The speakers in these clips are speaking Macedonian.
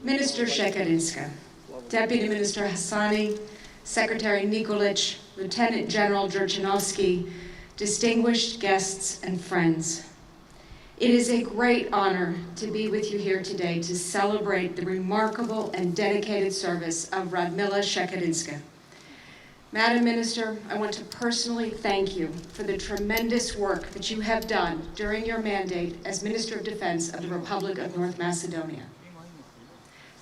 Minister Shekarinska, Deputy Minister Hassani, Secretary Nikolic, Lieutenant General Jurchanovsky, distinguished guests and friends. It is a great honor to be with you here today to celebrate the remarkable and dedicated service of Radmila Shekarinska. Madam Minister, I want to personally thank you for the tremendous work that you have done during your mandate as Minister of Defense of the Republic of North Macedonia.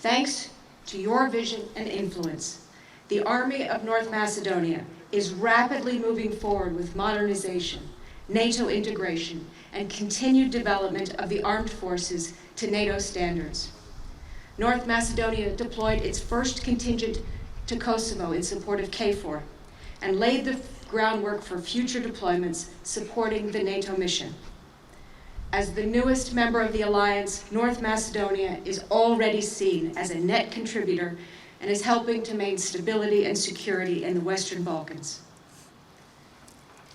Thanks to your vision and influence, the Army of North Macedonia is rapidly moving forward with modernization, NATO integration, and continued development of the armed forces to NATO standards. North Macedonia deployed its first contingent to Kosovo in support of KFOR and laid the groundwork for future deployments supporting the NATO mission. As the newest member of the alliance, North Macedonia is already seen as a net contributor and is helping to maintain stability and security in the Western Balkans.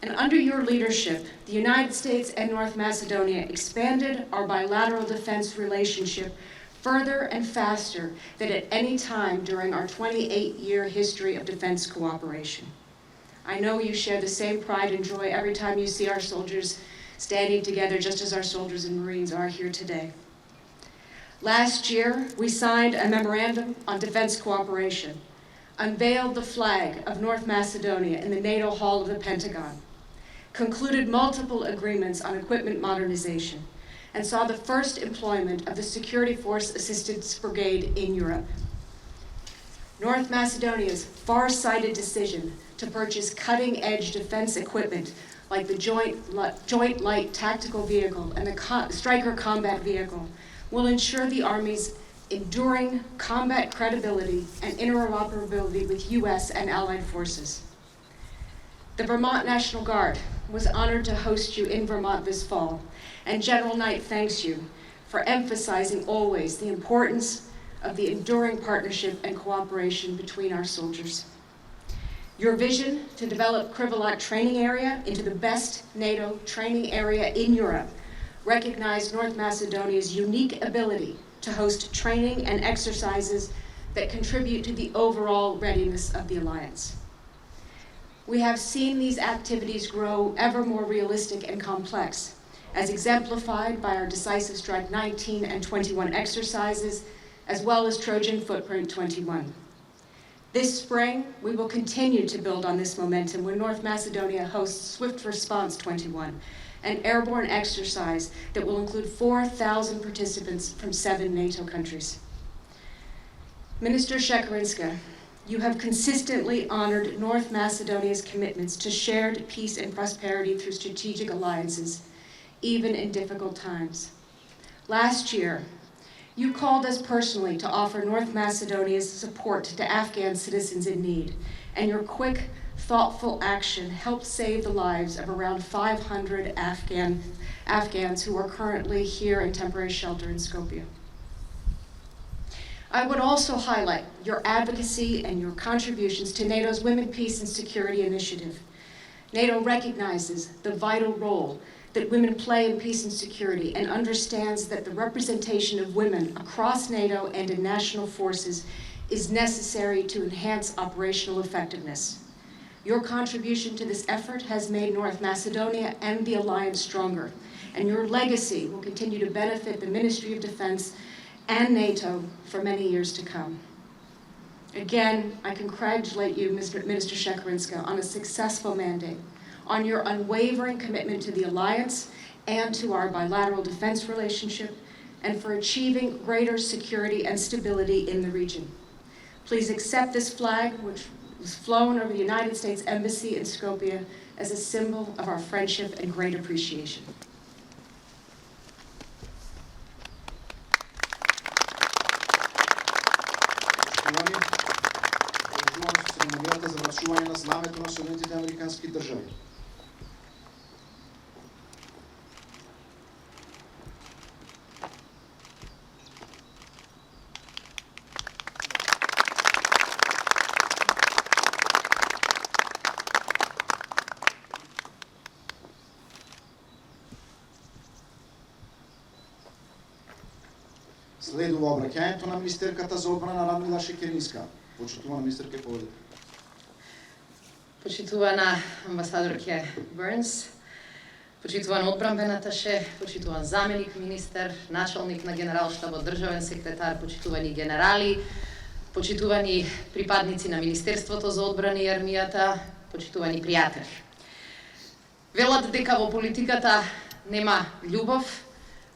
And under your leadership, the United States and North Macedonia expanded our bilateral defense relationship further and faster than at any time during our 28-year history of defense cooperation. I know you share the same pride and joy every time you see our soldiers standing together, just as our soldiers and Marines are here today. Last year, we signed a memorandum on defense cooperation, unveiled the flag of North Macedonia in the NATO Hall of the Pentagon, concluded multiple agreements on equipment modernization, and saw the first employment of the Security Force Assistance Brigade in Europe. North Macedonia's far-sighted decision to purchase cutting-edge defense equipment like the Joint Light Tactical Vehicle and the Stryker Combat Vehicle will ensure the Army's enduring combat credibility and interoperability with U.S. and allied forces. The Vermont National Guard was honored to host you in Vermont this fall, and General Knight thanks you for emphasizing always the importance of the enduring partnership and cooperation between our soldiers. Your vision to develop Krivolat training area into the best NATO training area in Europe recognized North Macedonia's unique ability to host training and exercises that contribute to the overall readiness of the alliance. We have seen these activities grow ever more realistic and complex, as exemplified by our Decisive Strike 19 and 21 exercises, as well as Trojan Footprint 21. This spring, we will continue to build on this momentum when North Macedonia hosts Swift Response 21, an airborne exercise that will include 4,000 participants from 7 NATO countries. Minister Shekarinska, you have consistently honored North Macedonia's commitments to shared peace and prosperity through strategic alliances, even in difficult times. Last year, you called us personally to offer North Macedonia's support to Afghan citizens in need, and your quick, thoughtful action helped save the lives of around 500 Afghans who are currently here in temporary shelter in Skopje. I would also highlight your advocacy and your contributions to NATO's Women, Peace, and Security Initiative. NATO recognizes the vital role that women play in peace and security and understands that the representation of women across NATO and in national forces is necessary to enhance operational effectiveness. Your contribution to this effort has made North Macedonia and the alliance stronger, and your legacy will continue to benefit the Ministry of Defense and NATO for many years to come. Again, I congratulate you, Minister Shekarinska, on a successful mandate, on your unwavering commitment to the alliance and to our bilateral defense relationship, and for achieving greater security and stability in the region. Please accept this flag, which was flown over the United States Embassy in Skopje, as a symbol of our friendship and great appreciation. за връчуване на знамето на Съединените американски държави. Следува обраќањето на министерката за одбрана Радмила Шекеринска. Почитувана министерке, поведете. Почитувана амбасадорке Бернс, почитуван одбранбен аташе, почитуван заменик министер, началник на генералштабот, државен секретар, почитувани генерали, почитувани припадници на Министерството за одбрана и армијата, почитувани пријатели. Велат дека во политиката нема љубов,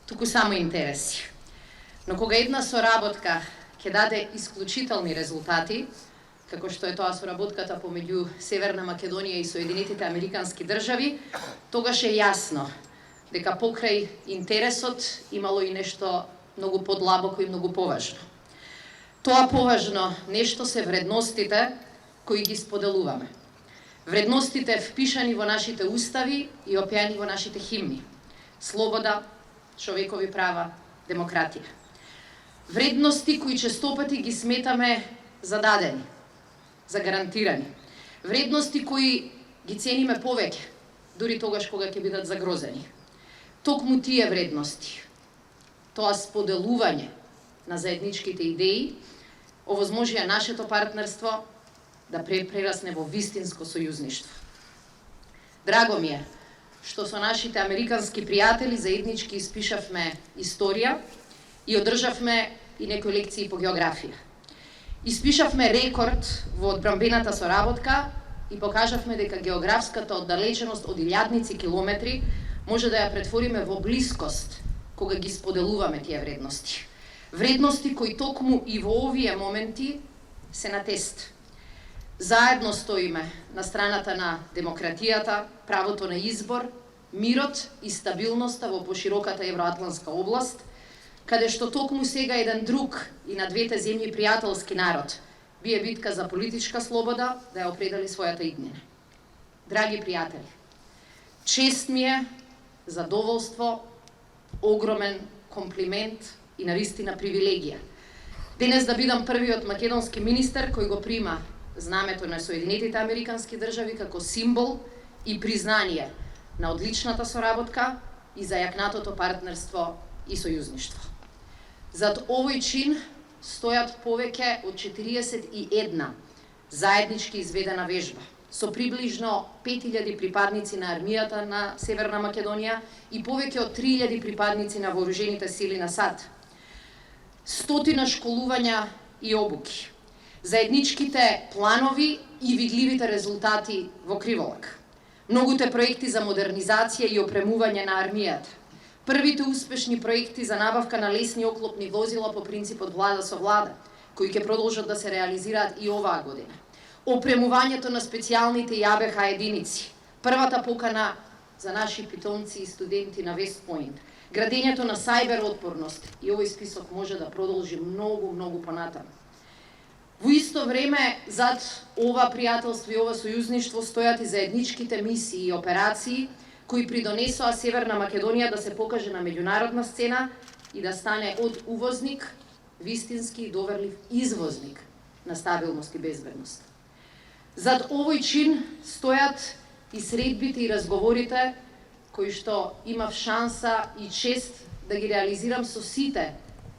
туку само интереси. Но кога една соработка ќе даде исклучителни резултати, како што е тоа соработката помеѓу Северна Македонија и Соединетите Американски држави, тогаш е јасно дека покрај интересот имало и нешто многу подлабоко и многу поважно. Тоа поважно нешто се вредностите кои ги споделуваме. Вредностите впишани во нашите устави и опјани во нашите химни. Слобода, човекови права, демократија. Вредности кои честопати ги сметаме зададени, за гарантирани. Вредности кои ги цениме повеќе, дури тогаш кога ќе бидат загрозени. Токму тие вредности, тоа споделување на заедничките идеи, овозможија нашето партнерство да прерасне во вистинско сојузништво. Драго ми е што со нашите американски пријатели заеднички испишавме историја и одржавме и некои лекции по географија. Испишавме рекорд во одбранбената соработка и покажавме дека географската оддалеченост од илјадници километри може да ја претвориме во блискост кога ги споделуваме тие вредности. Вредности кои токму и во овие моменти се на тест. Заедно стоиме на страната на демократијата, правото на избор, мирот и стабилноста во пошироката евроатлантска област, каде што токму сега еден друг и на двете земји пријателски народ бие битка за политичка слобода да ја определи својата иднина. Драги пријатели, чест ми е, задоволство, огромен комплимент и навистина привилегија денес да бидам првиот македонски министер кој го прима знамето на Соединетите Американски држави како символ и признание на одличната соработка и зајакнатото партнерство и сојузништво. Зад овој чин стојат повеќе од 41 заеднички изведена вежба со приближно 5000 припадници на армијата на Северна Македонија и повеќе од 3000 припадници на вооружените сили на САД. Стотина школувања и обуки, заедничките планови и видливите резултати во криволак, многуте проекти за модернизација и опремување на армијата, првите успешни проекти за набавка на лесни оклопни возила по принципот влада со влада, кои ќе продолжат да се реализираат и оваа година, опремувањето на специјалните ЈАБХ единици, првата покана за наши питомци и студенти на Вест Поинт, градењето на сајбер отпорност и овој список може да продолжи многу понатаму. Во исто време, зад ова пријателство и ова сојузништво стојат и заедничките мисии и операции кои придонесоа Северна Македонија да се покаже на меѓународна сцена и да стане од увозник, вистински и доверлив извозник на стабилност и безбедност. Зад овој чин стојат и средбите и разговорите кои што имав шанса и чест да ги реализирам со сите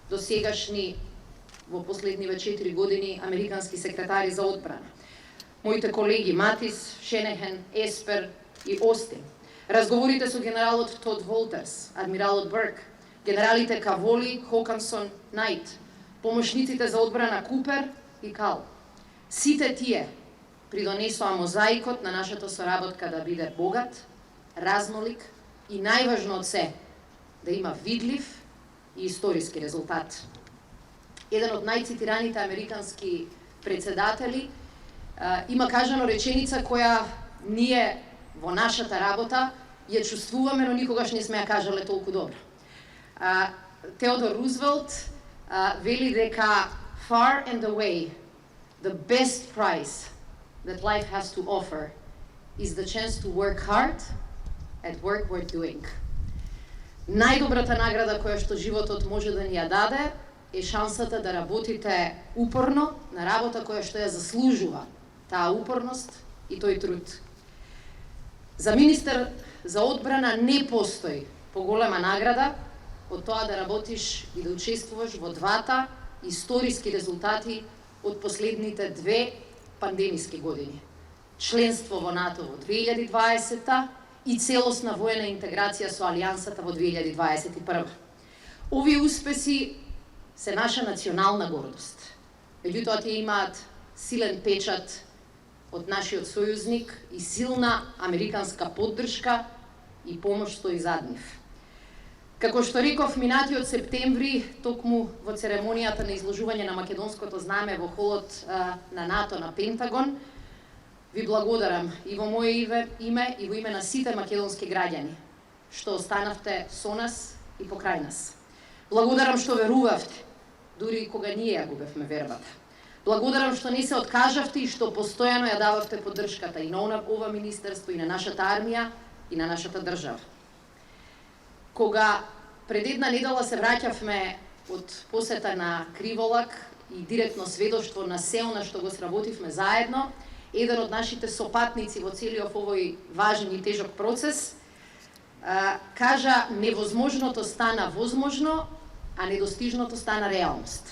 досегашни во последниве 4 години американски секретари за одбрана. Моите колеги Матис, Шенехен, Еспер и Остин. Разговорите со генералот Тод Волтерс, адмиралот Бърк, генералите Каволи, Хокансон, Найт, помошниците за одбрана Купер и Кал. Сите тие придонесоа мозаикот на нашата соработка да биде богат, разнолик и најважно од се, да има видлив и историски резултат. Еден од најцитираните американски председатели има кажано реченица која ние во нашата работа ја чувствуваме, но никогаш не сме ја кажале толку добро. Теодор Рузвелт вели дека far and away the best prize that life has to offer is the chance to work hard at work worth doing. Најдобрата награда која што животот може да ни ја даде е шансата да работите упорно на работа која што ја заслужува таа упорност и тој труд. За министер за одбрана не постои поголема награда од тоа да работиш и да учествуваш во двата историски резултати од последните две пандемиски години. Членство во НАТО во 2020 и целосна воена интеграција со Алијансата во 2021. Овие успеси се наша национална гордост. Меѓутоа, тие имаат силен печат од нашиот сојузник и силна американска поддршка и помош стои зад нив. Како што реков минатиот септември, токму во церемонијата на изложување на македонското знаме во холот на НАТО на Пентагон, ви благодарам и во моје име и во име на сите македонски граѓани што останавте со нас и покрај нас. Благодарам што верувавте, дури и кога ние ја губевме вербата. Благодарам што не се откажавте и што постојано ја дававте поддршката и на ова министерство, и на нашата армија, и на нашата држава. Кога пред една недела се враќавме од посета на Криволак и директно сведоштво на се она што го сработивме заедно, еден од нашите сопатници во целиот овој важен и тежок процес кажа: невозможното стана возможно, а недостижното стана реалност.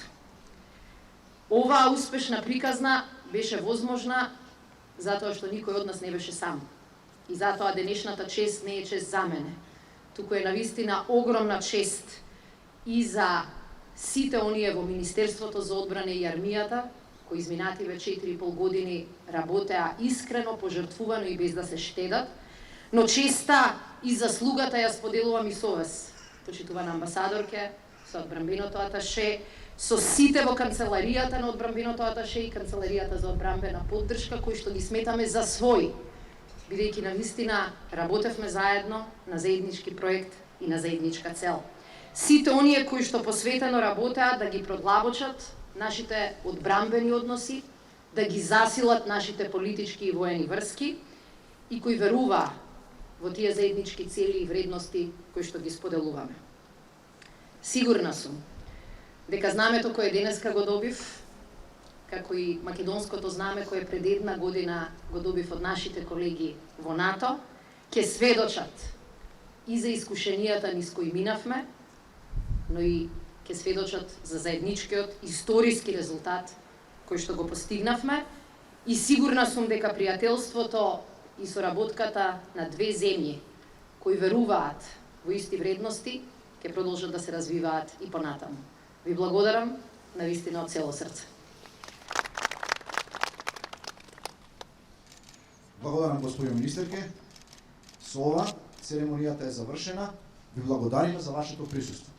Оваа успешна приказна беше возможна затоа што никој од нас не беше сам. И затоа денешната чест не е чест за мене, туку е навистина огромна чест и за сите оние во Министерството за одбрана и армијата, кои изминативе 4,5 години работеа искрено, пожртвувано и без да се штедат, но честа и заслугата ја споделувам и со вас, почитувана амбасадорке, со одбранбеното аташе, со сите во канцеларијата на одбранбеното аташе и канцеларијата за одбранбена поддршка, кои што ги сметаме за свој, бидејќи навистина работевме заедно на заеднички проект и на заедничка цел. Сите оние кои што посветено работеа да ги продлабочат нашите одбранбени односи, да ги засилат нашите политички и воени врски и кои веруваа во тие заеднички цели и вредности кои што ги споделуваме. Сигурна сум дека знамето кое денеска го добив, како и македонското знаме кое пред една година го добив од нашите колеги во НАТО, ќе сведочат и за искушенијата низ кои минавме, но и ќе сведочат за заедничкиот историски резултат кој што го постигнавме, и сигурна сум дека пријателството и соработката на две земји кои веруваат во исти вредности ќе продолжат да се развиваат и понатаму. Ви благодарам навистина од цело срце. Благодарам, господин министерке. Со ова церемонијата е завршена. Ви благодариме за вашето присуство.